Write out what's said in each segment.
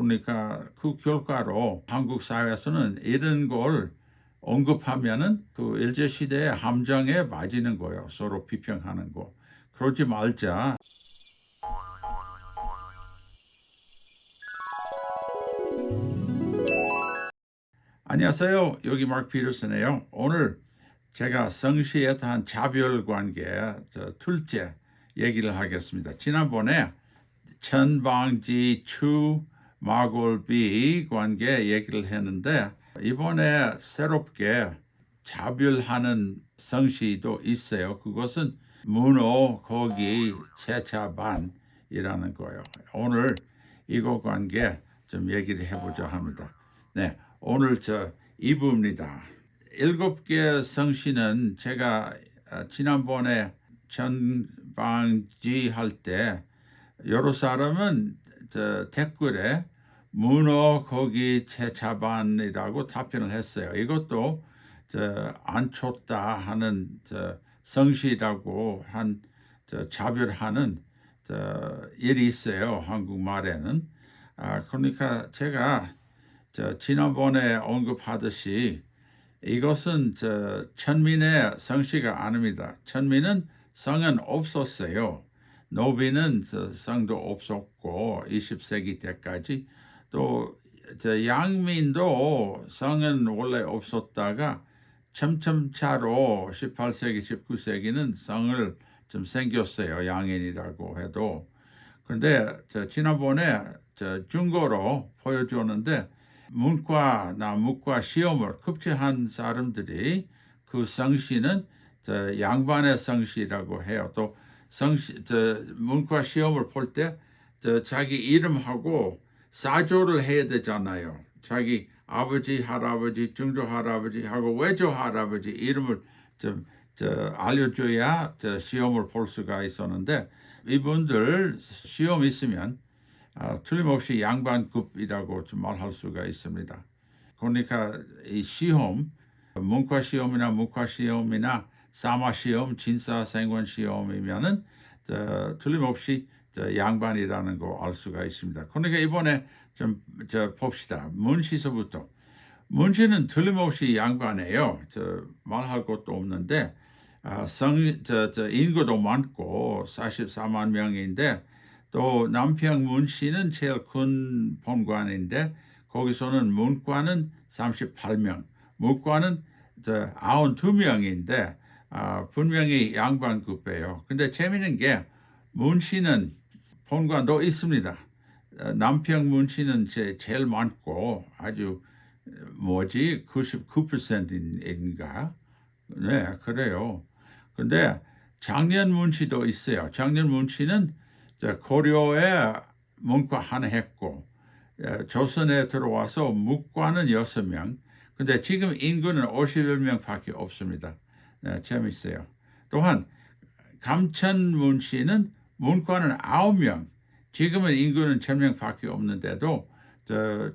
그러니까 그 결과로 한국 사회에서는 이런 걸 언급하면은 그 일제시대의 함정에 맞이는 거예요. 서로 비평하는 거. 그러지 말자. 안녕하세요. 여기 마크 피터슨이에요. 오늘 제가 성시에 대한 차별관계, 둘째 얘기를 하겠습니다. 지난번에 천방지, 추, 마골비 관계 얘기를 했는데 이번에 새롭게 차별하는 성시도 있어요. 그것은 문호, 거기, 세차반이라는 거예요. 오늘 이거 관계 좀 얘기를 해보자 합니다. 네, 오늘 2부입니다. 7개 성시는 제가 지난번에 천방지 할 때 여러 사람은 댓글에 문어 고기 채차반이라고 답변을 했어요. 이것도 안 좋다 하는 성시라고 한 차별하는 일이 있어요. 한국말에는. 그러니까 제가 지난번에 언급하듯이 이것은 천민의 성시가 아닙니다. 천민은 성은 없었어요. 노비는 성도 없었고 20세기 때까지 또 양민도 성은 원래 없었다가 첨첨차로 18세기, 19세기는 성을 좀 생겼어요. 양인이라고 해도. 그런데 지난번에 중고로 보여줬는데 문과나 무과 시험을 급제한 사람들이 그 성씨는 양반의 성씨라고 해요. 또 성씨, 문과 시험을 볼 때 자기 이름하고 사조를 해야 되잖아요. 자기 아버지, 할아버지, 증조 할아버지하고 외조 할아버지 이름을 좀 알려줘야 시험을 볼 수가 있었는데 이분들 시험 있으면 틀림없이 양반급이라고 좀 말할 수가 있습니다. 그러니까 이 시험, 문과 시험이나 무과 시험이나 사마 시험, 진사 생원 시험이면은 틀림없이 양반이라는 거 알 수가 있습니다. 그러니까 이번에 좀 봅시다. 문시서부터. 문시는 틀림없이 양반이에요. 말할 것도 없는데 인구도 많고 44만 명인데 또 남평 문시는 제일 큰 본관인데 거기서는 문과는 38명, 무과는 92명인데 분명히 양반급이에요. 근데 재미있는 게 문시는 본관도 있습니다. 남평 문시는 제일 많고 아주 99%인가? 네, 그래요. 근데 장년 문시도 있어요. 장년 문시는 고려에 문과 하나 했고 조선에 들어와서 무과는 6명. 근데 지금 인구는 51명밖에 없습니다. 네, 재밌어요. 또한 감천 문시는 문과는 9명. 지금은 인구는 1000명밖에 없는데도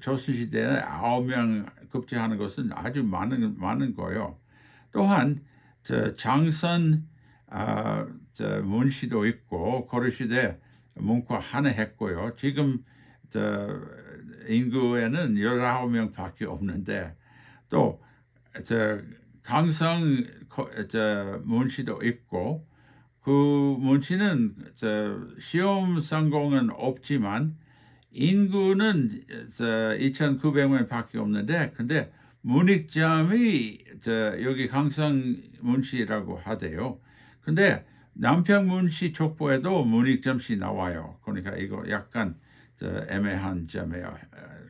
조선시대에 9명 급제하는 것은 아주 많은 거예요. 또한 장선 문시도 있고 고려시대 문과 하나 했고요. 지금 인구에는 19명밖에 없는데 또 강성 문시도 있고 그 문시는 시험 성공은 없지만 인구는 2,900명밖에 없는데 근데 문익점이 여기 강성 문시라고 하대요. 근데 남평 문시 족보에도 문익점시 나와요. 그러니까 이거 약간 애매한 점이에요.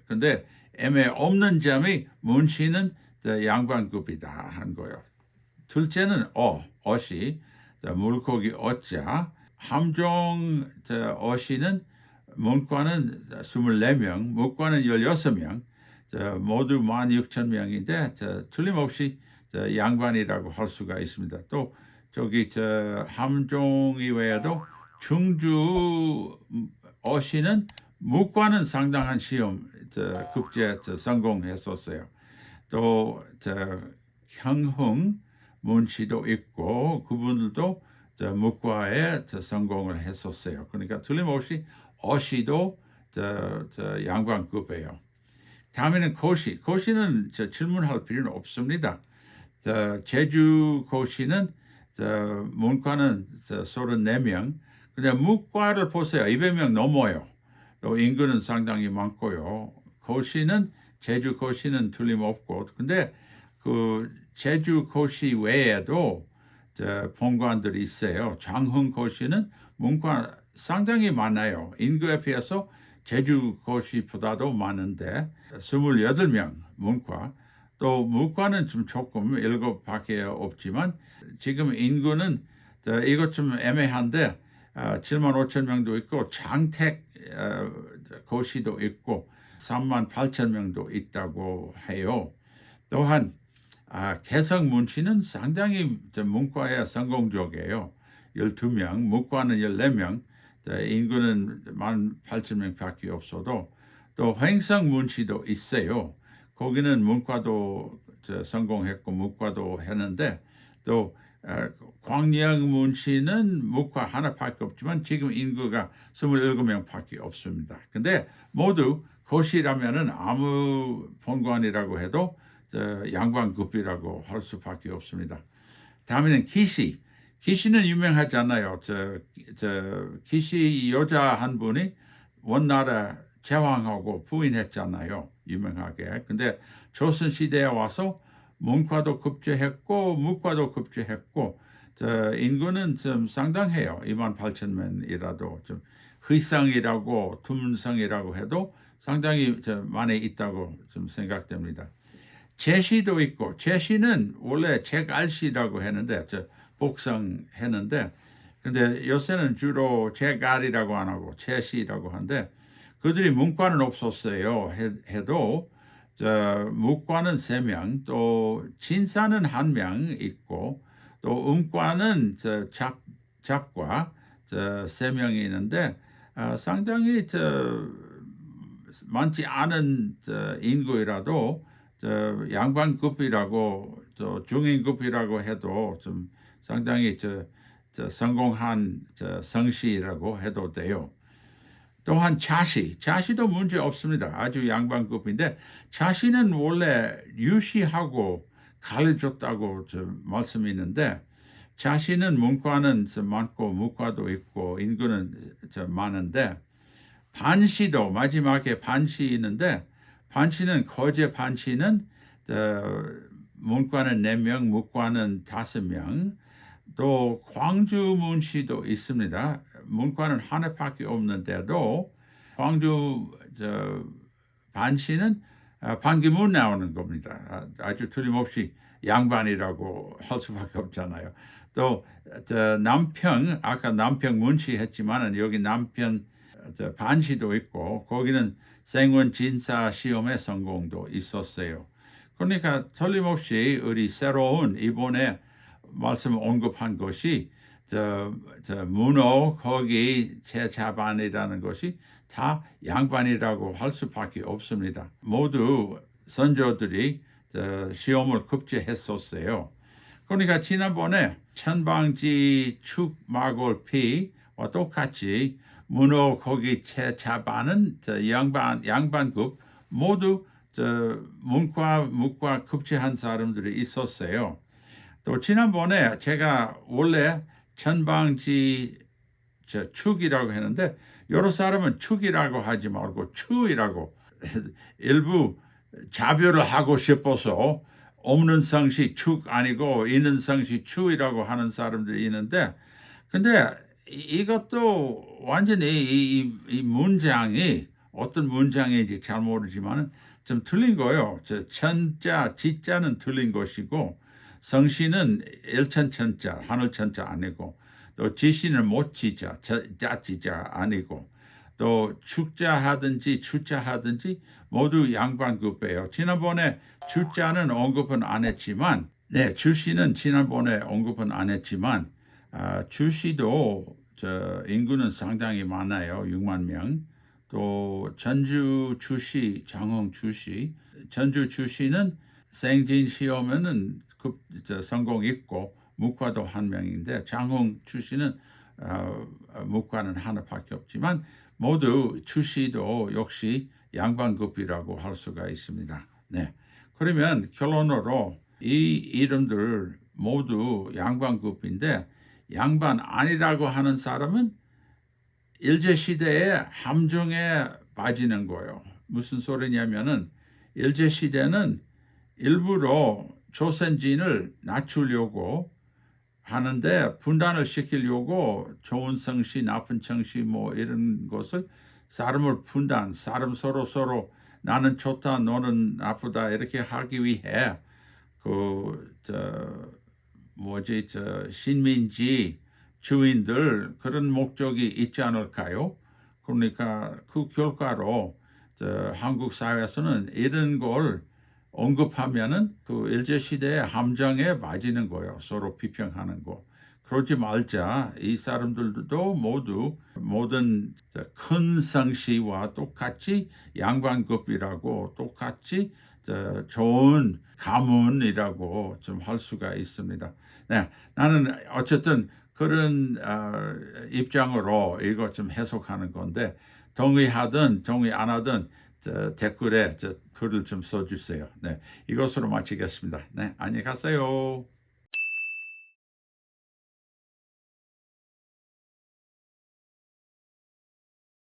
근데 애매 없는 점이 문시는 양반급이다 한 거예요. 둘째는 어시 물고기 어자 함종 어시는 문과는 24명, 무과는 16명, 모두 16,000명인데 틀림없이 양반이라고 할 수가 있습니다. 또 저기 함종 이외에도 충주 어시는 무과는 상당한 시험 급제 성공했었어요. 또 경흥 문시도 있고 그분들도 무과에 성공을 했었어요. 그러니까 틀림없이 어시도 양반급이에요. 다음에는 고시는 질문할 필요는 없습니다. 제주고시는 문과는 34명. 근데 무과를 보세요. 200명 넘어요. 또 인구는 상당히 많고요. 제주고시는 틀림없고. 근데 그 제주고시 외에도 본관들이 있어요. 장흥고시는 문과 상당히 많아요. 인구에 비해서 제주고시보다도 많은데 28명 문과. 또 무과는 좀 조금 7밖에 없지만 지금 인구는 이것 좀 애매한데 7만 5천 명도 있고 장택 고시도 있고 3만 8천 명도 있다고 해요. 또한 개성문치는 상당히 문과에 성공적이에요. 12명, 무과는 14명, 인구는 1만 8천 명밖에 없어도 또 횡성문치도 있어요. 거기는 문과도 성공했고 무과도 했는데 또 광양문치는 무과 하나밖에 없지만 지금 인구가 27명밖에 없습니다. 근데 모두 고시라면은 아무 본관이라고 해도 양반급이라고 할 수밖에 없습니다. 다음에는 기시. 기시는 유명하잖아요. 기시 여자 한 분이 원나라 제왕하고 부인했잖아요. 유명하게. 근데 조선시대에 와서 문과도 급제했고 무과도 급제했고 인구는 좀 상당해요. 2만 8천 명이라도 좀 의성이라고 둔성이라고 해도 상당히 많이 있다고 좀 생각됩니다. 제시도 있고 제시는 원래 제갈시라고 했는데 복성했는데 근데 요새는 주로 제갈이라고 안 하고 제시라고 하는데 그들이 문과는 없었어요. 해도 무과는 3명, 또 진사는 1명 있고 또 음과는 잡과 3명이 있는데 상당히 많지 않은 인구이라도 양반급이라고 중인급이라고 해도 좀 상당히 성공한 성씨라고 해도 돼요. 또한 자시도 문제 없습니다. 아주 양반급인데 자시는 원래 유시하고 가르쳤다고 말씀이 있는데 자시는 문과는 많고 무과도 있고 인구는 많은데 반시도 마지막에 반시 있는데 반시는 거제 반시는 문과는 4명, 무과는 5명, 또 광주 문시도 있습니다. 문과는 하나밖에 없는데도 광주 반시는 반기문 나오는 겁니다. 아주 틀림없이 양반이라고 할 수밖에 없잖아요. 또 아까 남평 문시 했지만 여기 남평 반시도 있고 거기는 생원 진사 시험의 성공도 있었어요. 그러니까 틀림없이 우리 새로운 이번에 말씀 언급한 것이 문호 거기 제자반이라는 것이 다 양반이라고 할 수밖에 없습니다. 모두 선조들이 시험을 급제했었어요. 그러니까 지난번에 천방지 축마골피와 똑같이 문호 거기 제자반은 양반급 모두 문과 무과 급제한 사람들이 있었어요. 또 지난번에 제가 원래 천방지 축이라고 했는데 여러 사람은 축이라고 하지 말고 추이라고 일부 자별을 하고 싶어서 없는 성씨 축 아니고 있는 성씨 추이라고 하는 사람들이 있는데 근데 이것도 완전히 이 문장이 어떤 문장인지 잘 모르지만 좀 틀린 거예요. 천자 지자는 틀린 것이고 성씨는 일천천자 하늘천자 아니고 또 지시는 못지자 자지자 아니고 또 축자 하든지 추자 하든지 모두 양반급이에요. 지난번에 추자는 언급은 안 했지만 주시는 지난번에 언급은 안 했지만 주시도 인구는 상당히 많아요. 6만 명. 또 전주 주시, 장흥 주시, 전주 주시는 생진 시험에는 성공 있고 무과도 1명인데 장흥 주시는 무과는 하나밖에 없지만 모두 출시도 역시 양반급이라고 할 수가 있습니다. 네. 그러면 결론으로 이 이름들 모두 양반급인데 양반 아니라고 하는 사람은 일제시대의 함정에 빠지는 거예요. 무슨 소리냐면은 일제시대는 일부러 조선진을 낮추려고 하는데 분단을 시키려고 좋은 성씨, 나쁜 청씨 뭐 이런 것을 사람을 분단, 사람 서로 나는 좋다, 너는 나쁘다 이렇게 하기 위해 식민지 주인들 그런 목적이 있지 않을까요? 그러니까 그 결과로 한국 사회에서는 이런 걸 언급하면은 그 일제시대의 함정에 빠지는 거예요. 서로 비평하는 거. 그러지 말자. 이 사람들도 모두 모든 큰 성씨와 똑같이 양반급이라고 똑같이 좋은 가문이라고 좀 할 수가 있습니다. 네, 나는 어쨌든 그런 입장으로 이거 좀 해석하는 건데 동의하든 동의 안 하든 댓글에 글을 좀 써주세요. 네, 이것으로 마치겠습니다. 네, 안녕히 가세요.